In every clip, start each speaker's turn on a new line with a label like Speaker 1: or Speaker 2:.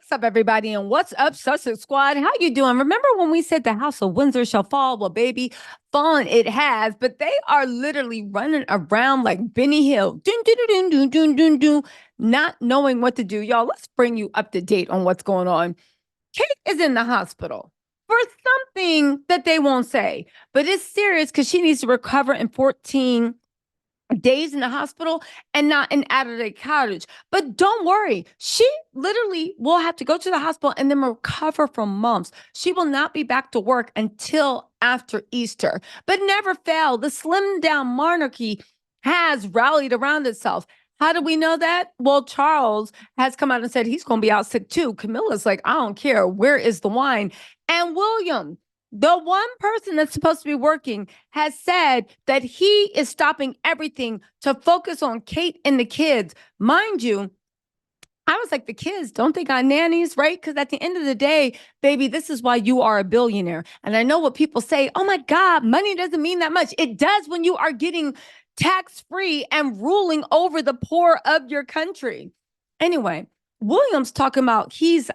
Speaker 1: What's up, everybody, and what's up, Sussex Squad? How you doing? Remember when we said the house of Windsor shall fall? Well, baby, fallen it has, but they are literally running around like Benny Hill, dun, dun, dun, dun, dun, dun, dun, not knowing what to do. Y'all, let's bring you up to date on what's going on. Kate is in the hospital for something that they won't say, but it's serious because she needs to recover in 14 days in the hospital and not in Adelaide Cottage. But don't worry, she literally will have to go to the hospital and then recover from mumps. She will not be back to work until after Easter. But never fail, the slim down monarchy has rallied around itself. How do we know that? Well, Charles has come out and said he's going to be out sick too. Camilla's like, I don't care. Where is the wine? And William, the one person that's supposed to be working, has said that he is stopping everything to focus on Kate and the kids. Mind you, I was like, the kids, don't they got nannies, right? Because at the end of the day, baby, this is why you are a billionaire. And I know what people say, oh my God, money doesn't mean that much. It does when you are getting tax-free and ruling over the poor of your country. Anyway, William's talking about he's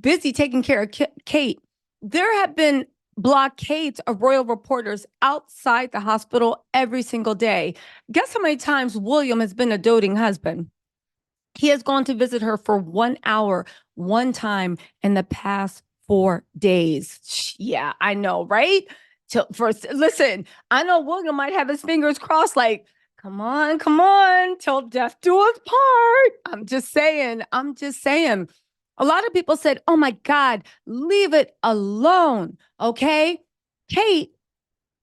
Speaker 1: busy taking care of Kate. There have been blockades of royal reporters outside the hospital every single day. Guess how many times William has been a doting husband? He has gone to visit her for 1 hour, one time in the past 4 days. Yeah, I know, right? Listen, I know William might have his fingers crossed, like, come on, till death do us part. I'm just saying. A lot of people said, oh my God, leave it alone. Okay. Kate,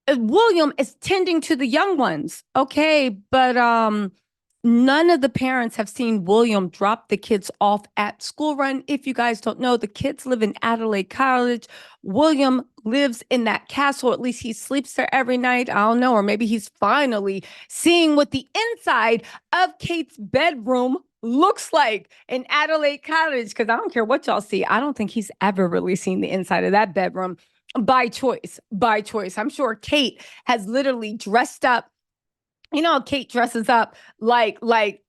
Speaker 1: William is tending to the young ones. Okay. But none of the parents have seen William drop the kids off at school run. If you guys don't know, the kids live in Adelaide College. William lives in that castle. At least he sleeps there every night. I don't know. Or maybe he's finally seeing what the inside of Kate's bedroom looks like in Adelaide Cottage, because I don't care what y'all see. I don't think he's ever really seen the inside of that bedroom by choice. I'm sure Kate has literally dressed up. You know, Kate dresses up like a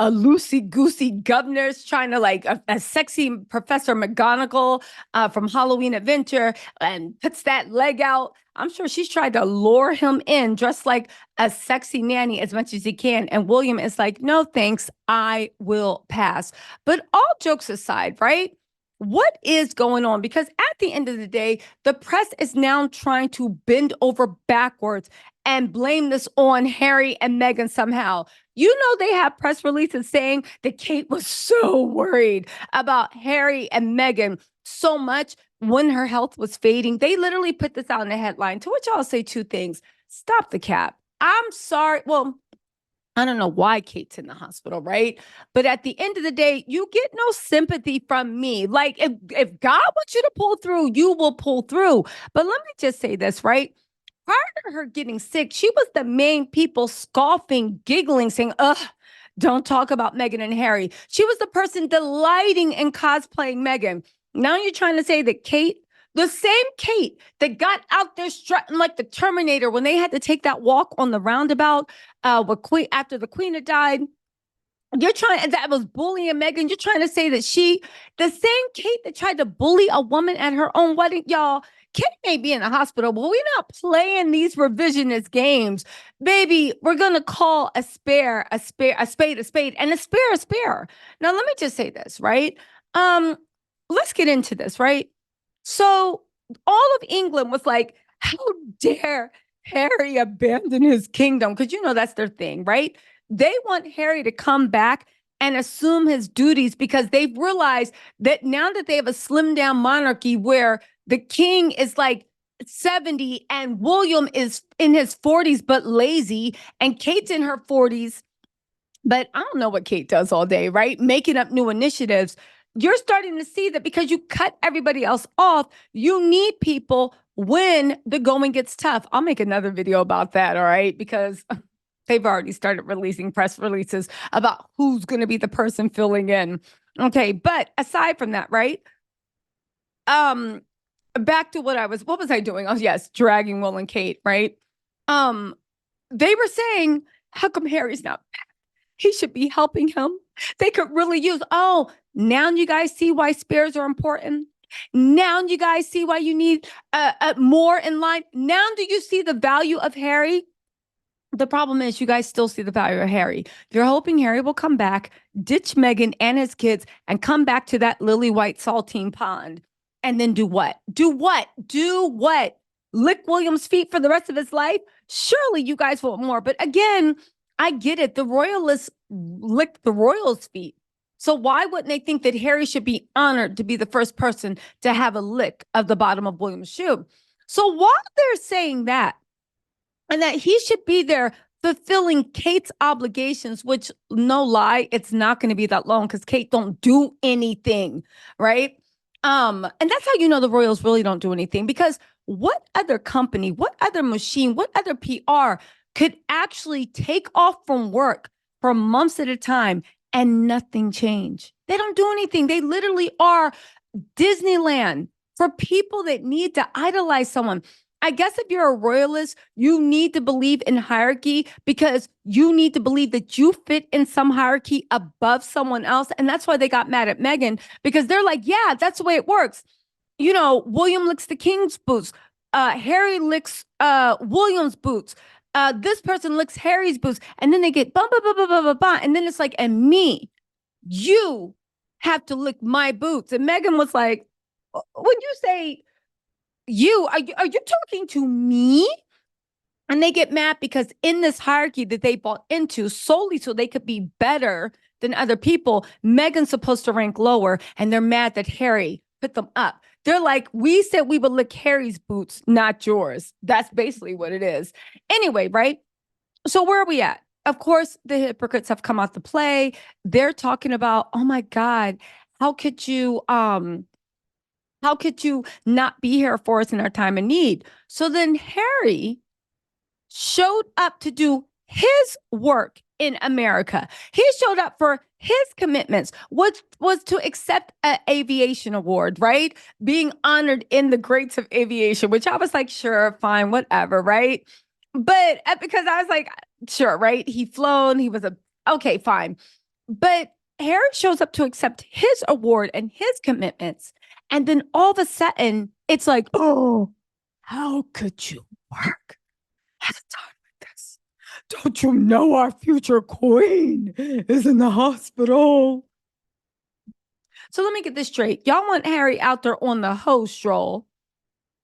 Speaker 1: loosey goosey governor's trying to like a sexy Professor McGonagall from Halloween Adventure, and puts that leg out. I'm sure she's tried to lure him in dressed like a sexy nanny as much as he can. And William is like, no, thanks. I will pass. But all jokes aside, right? What is going on? Because at the end of the day, the press is now trying to bend over backwards and blame this on Harry and Meghan somehow. You know, they have press releases saying that Kate was so worried about Harry and Meghan so much when her health was fading. They literally put this out in the headline, to which I'll say two things. Stop the cap. I'm sorry. Well, I don't know why Kate's in the hospital, right? But at the end of the day, you get no sympathy from me. Like, if God wants you to pull through, you will pull through. But let me just say this, right? Prior to her getting sick, she was the main people scoffing, giggling, saying, ugh, don't talk about Meghan and Harry. She was the person delighting in cosplaying Meghan. Now you're trying to say that Kate, the same Kate that got out there strutting like the Terminator when they had to take that walk on the roundabout after the Queen had died. You're trying, that was bullying Meghan. You're trying to say that the same Kate that tried to bully a woman at her own wedding, y'all. Kate may be in the hospital, but we're not playing these revisionist games. Baby, we're going to call a spade, and a spare. Now, let me just say this, right? Let's get into this, right? So all of England was like, how dare Harry abandon his kingdom? Because you know that's their thing, right? They want Harry to come back and assume his duties because they've realized that now that they have a slimmed down monarchy where the king is like 70 and William is in his 40s but lazy, and Kate's in her 40s, but I don't know what Kate does all day, right? Making up new initiatives. You're starting to see that because you cut everybody else off, you need people when the going gets tough. I'll make another video about that, all right? Because they've already started releasing press releases about who's going to be the person filling in. Okay, but aside from that, right? Back to what was I doing? Oh, yes, dragging Will and Kate, right? They were saying, how come Harry's not back? He should be helping him. They could really use, oh, now you guys see why spares are important. Now you guys see why you need more in line. Now do you see the value of Harry? The problem is you guys still see the value of Harry. You're hoping Harry will come back, ditch Meghan and his kids, and come back to that lily white saltine pond. And then do what? Do what? Do what? Lick William's feet for the rest of his life? Surely you guys want more. But again, I get it. The royalists licked the royals' feet. So why wouldn't they think that Harry should be honored to be the first person to have a lick of the bottom of William's shoe? So while they're saying that, and that he should be there fulfilling Kate's obligations, which, no lie, it's not going to be that long because Kate don't do anything, right? And that's how you know the royals really don't do anything, because what other company, what other machine, what other PR could actually take off from work for months at a time and nothing change? They don't do anything. They literally are Disneyland for people that need to idolize someone. I guess if you're a royalist, you need to believe in hierarchy because you need to believe that you fit in some hierarchy above someone else. And that's why they got mad at Meghan, because they're like, yeah, that's the way it works. You know, William licks the king's boots. Harry licks William's boots. This person licks Harry's boots. And then they get bum, bum, bum, bum, bum, bum, bum. And then it's like, and me, you have to lick my boots. And Meghan was like, when you say, are you talking to me? And they get mad because in this hierarchy that they bought into solely so they could be better than other people, Meghan's supposed to rank lower, and they're mad that Harry put them up. They're like, we said we would lick Harry's boots, not yours. That's basically what it is. Anyway, right? So where are we at? Of course, the hypocrites have come out to play. They're talking about, oh my God, how could you not be here for us in our time of need? So then Harry showed up to do his work in America. He showed up for his commitments, which was to accept an aviation award, right? Being honored in the greats of aviation, which I was like, sure, fine, whatever, right? But because I was like, sure, right? He flown, he was okay, fine. But Harry shows up to accept his award and his commitments. And then all of a sudden, it's like, oh, how could you work at a time like this? Don't you know our future queen is in the hospital? So let me get this straight. Y'all want Harry out there on the host role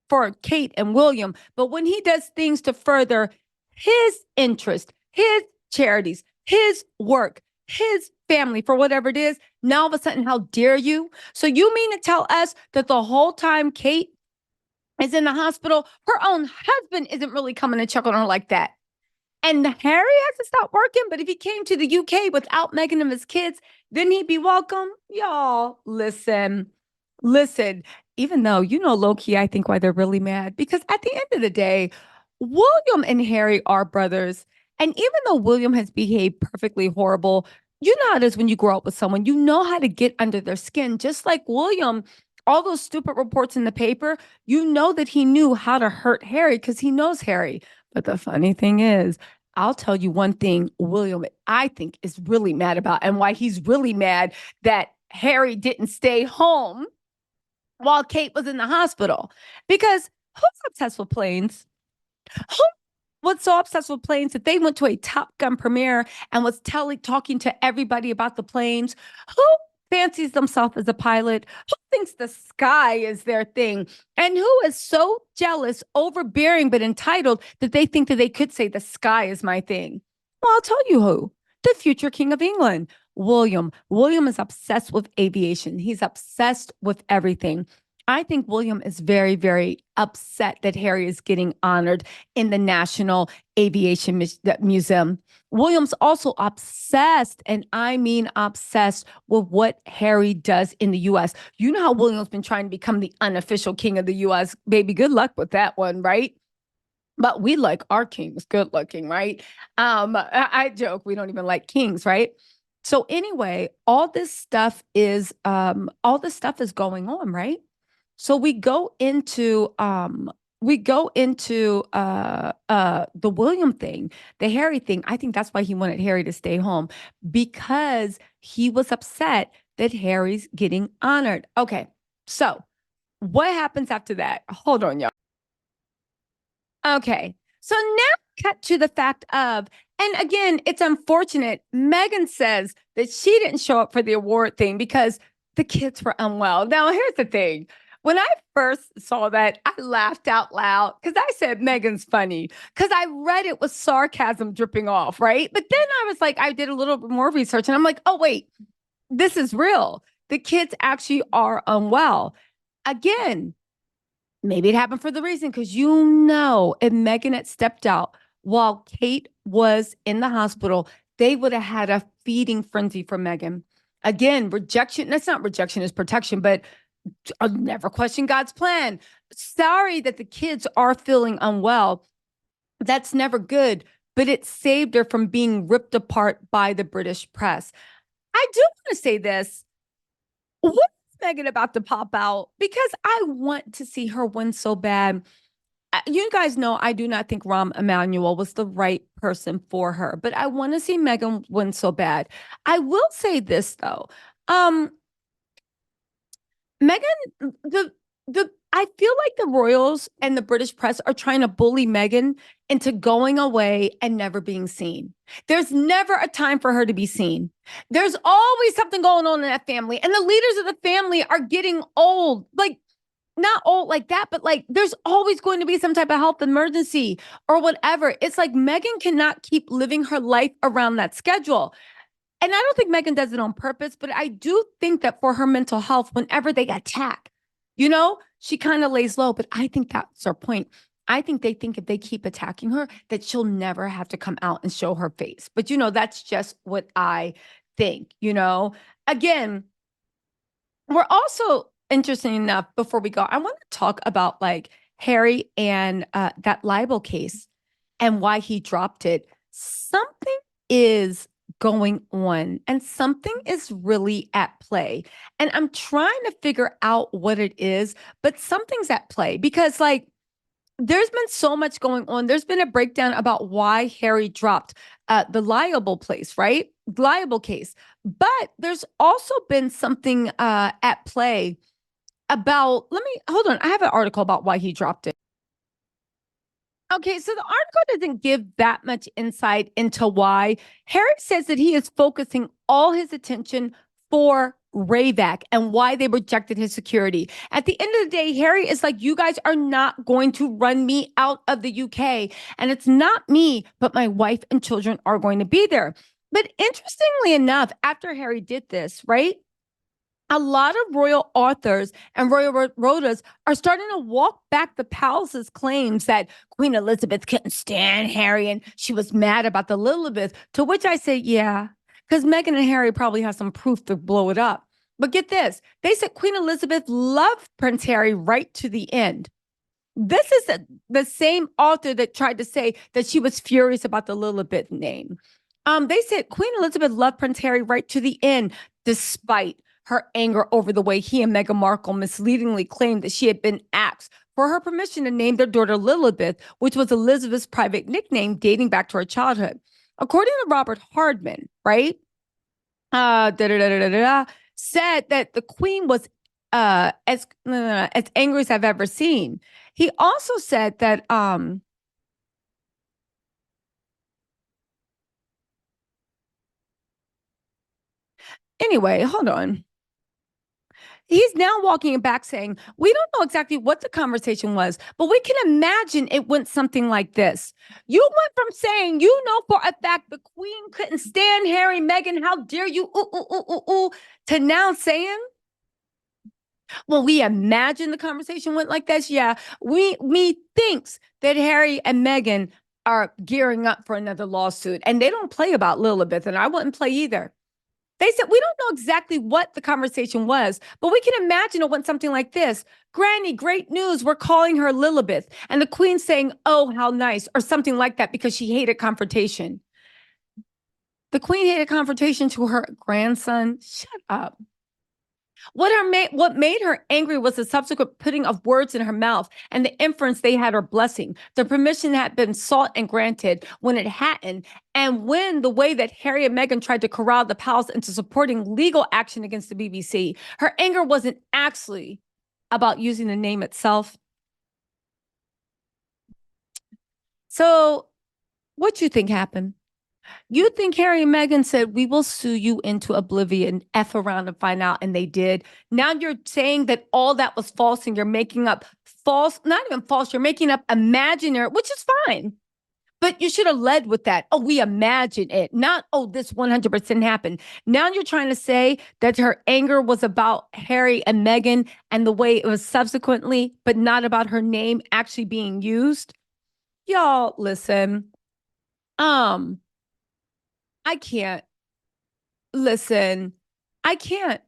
Speaker 1: for Kate and William, but when he does things to further his interest, his charities, his work, his family, for whatever it is, now all of a sudden, how dare you? So you mean to tell us that the whole time Kate is in the hospital, her own husband isn't really coming to check on her like that? And Harry has to stop working, but if he came to the UK without Meghan and his kids, then he'd be welcome. Y'all, listen. Even though, low key, I think why they're really mad, because at the end of the day, William and Harry are brothers. And even though William has behaved perfectly horrible, you know how it is when you grow up with someone, you know how to get under their skin. Just like William, all those stupid reports in the paper, you know that he knew how to hurt Harry because he knows Harry. But the funny thing is, I'll tell you one thing William, I think, is really mad about, and why he's really mad that Harry didn't stay home while Kate was in the hospital. Because who's obsessed with planes? Who was so obsessed with planes that they went to a Top Gun premiere and was talking to everybody about the planes? Who fancies themselves as a pilot? Who thinks the sky is their thing? And who is so jealous, overbearing, but entitled that they think that they could say the sky is my thing? Well, I'll tell you who. The future king of England, William. William is obsessed with aviation. He's obsessed with everything. I think William is very, very upset that Harry is getting honored in the National Aviation Museum. William's also obsessed, and I mean obsessed, with what Harry does in the U.S. You know how William's been trying to become the unofficial king of the U.S. Baby, good luck with that one, right? But we like our kings good looking, right? I joke, we don't even like kings, right? So anyway, all this stuff is going on, right? So we go into we go into the William thing, the Harry thing. I think that's why he wanted Harry to stay home because he was upset that Harry's getting honored. Okay, so what happens after that? Hold on, y'all. Okay. So now cut to the fact of, and again, it's unfortunate. Meghan says that she didn't show up for the award thing because the kids were unwell. Now, here's the thing. When I first saw that, I laughed out loud because I said Meghan's funny because I read it with sarcasm dripping off, right? But then I was like, I did a little bit more research and I'm like, oh, wait, this is real. The kids actually are unwell. Again, maybe it happened for the reason because if Meghan had stepped out while Kate was in the hospital, they would have had a feeding frenzy for Meghan. Again, rejection, that's not rejection, it's protection, but I'll never question God's plan. Sorry that the kids are feeling unwell. That's never good, but it saved her from being ripped apart by the British press. I do want to say this. What is Meghan about to pop out? Because I want to see her win so bad. You guys know I do not think Rahm Emanuel was the right person for her, but I want to see Meghan win so bad. I will say this though. Meghan, the I feel like the royals and the British press are trying to bully Meghan into going away and never being seen. There's never a time for her to be seen. There's always something going on in that family, and the leaders of the family are getting old. Like, not old like that, but like there's always going to be some type of health emergency or whatever. It's like Meghan cannot keep living her life around that schedule. And I don't think Meghan does it on purpose, but I do think that for her mental health, whenever they attack, she kind of lays low. But I think that's her point. I think they think if they keep attacking her, that she'll never have to come out and show her face. But, that's just what I think, Again, we're also, interesting enough, before we go, I want to talk about like Harry and that libel case and why he dropped it. Something is going on and something is really at play. And I'm trying to figure out what it is, but something's at play because like there's been so much going on. There's been a breakdown about why Harry dropped the liable place, right? Liable case. But there's also been something at play about, hold on. I have an article about why he dropped it. Okay, so the article doesn't give that much insight into why. Harry says that he is focusing all his attention for Rayback and why they rejected his security. At the end of the day, Harry is like, you guys are not going to run me out of the UK. And it's not me, but my wife and children are going to be there. But interestingly enough, after Harry did this, right? A lot of royal authors and royal rotas are starting to walk back the palace's claims that Queen Elizabeth couldn't stand Harry and she was mad about the Lilibeth, to which I say, yeah, because Meghan and Harry probably have some proof to blow it up. But get this, they said Queen Elizabeth loved Prince Harry right to the end. This is the same author that tried to say that she was furious about the Lilibeth name. They said Queen Elizabeth loved Prince Harry right to the end, despite her anger over the way he and Meghan Markle misleadingly claimed that she had been asked for her permission to name their daughter Lilibeth, which was Elizabeth's private nickname dating back to her childhood. According to Robert Hardman, right? Said that the Queen was as angry as I've ever seen. He also said that anyway, hold on. He's now walking it back saying, we don't know exactly what the conversation was, but we can imagine it went something like this. You went from saying, for a fact the Queen couldn't stand Harry, Meghan, how dare you, to now saying, well, we imagine the conversation went like this. Yeah, we thinks that Harry and Meghan are gearing up for another lawsuit, and they don't play about Lilibeth, and I wouldn't play either. They said, we don't know exactly what the conversation was, but we can imagine it went something like this. Granny, great news. We're calling her Lilibeth. And the Queen saying, oh, how nice, or something like that because she hated confrontation. The Queen hated confrontation to her grandson. Shut up. What made her angry was the subsequent putting of words in her mouth and the inference they had her blessing. The permission had been sought and granted when it hadn't. And when the way that Harry and Meghan tried to corral the palace into supporting legal action against the BBC, her anger wasn't actually about using the name itself. So, what you think happened? You think Harry and Meghan said, we will sue you into oblivion, F around and find out, and they did. Now you're saying that all that was false and you're making up false, not even false, you're making up imaginary, which is fine. But you should have led with that. Oh, we imagine it, not, oh, this 100% happened. Now you're trying to say that her anger was about Harry and Meghan and the way it was subsequently, but not about her name actually being used. Y'all, listen. Um, I can't. Listen, I can't.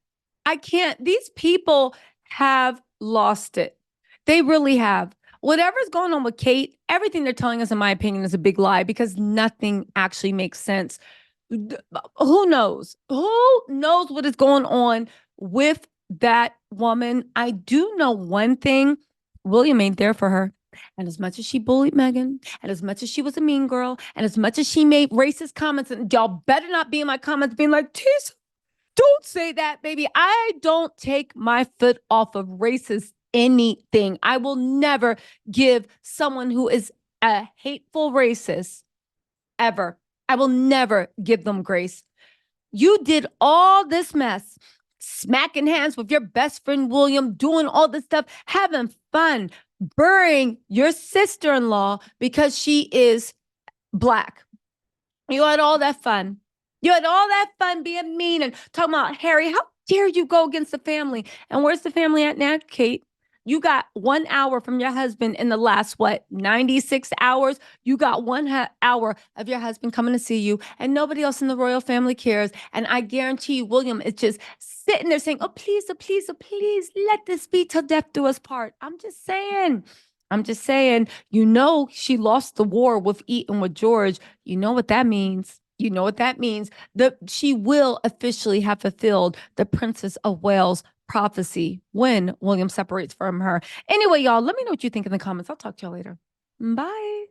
Speaker 1: I can't. These people have lost it. They really have. Whatever's going on with Kate, everything they're telling us, in my opinion, is a big lie because nothing actually makes sense. Who knows? Who knows what is going on with that woman? I do know one thing. William ain't there for her. And as much as she bullied Meghan, and as much as she was a mean girl, and as much as she made racist comments, and y'all better not be in my comments being like, Tis, don't say that, baby. I don't take my foot off of racist anything. I will never give someone who is a hateful racist ever. I will never give them grace. You did all this mess, smacking hands with your best friend William, doing all this stuff, having fun, burying your sister-in-law because she is Black. You had all that fun. You had all that fun being mean and talking about Harry. How dare you go against the family? And where's the family at now, Kate? You got 1 hour from your husband in the last, what, 96 hours? You got 1 hour of your husband coming to see you, and nobody else in the royal family cares. And I guarantee you, William is just sitting there saying, oh, please, oh, please, oh, please, let this be till death do us part. I'm just saying. I'm just saying, she lost the war with Eton with George. You know what that means. You know what that means. She will officially have fulfilled the Princess of Wales prophecy when William separates from her. Anyway, y'all, let me know what you think in the comments. I'll talk to y'all later. Bye.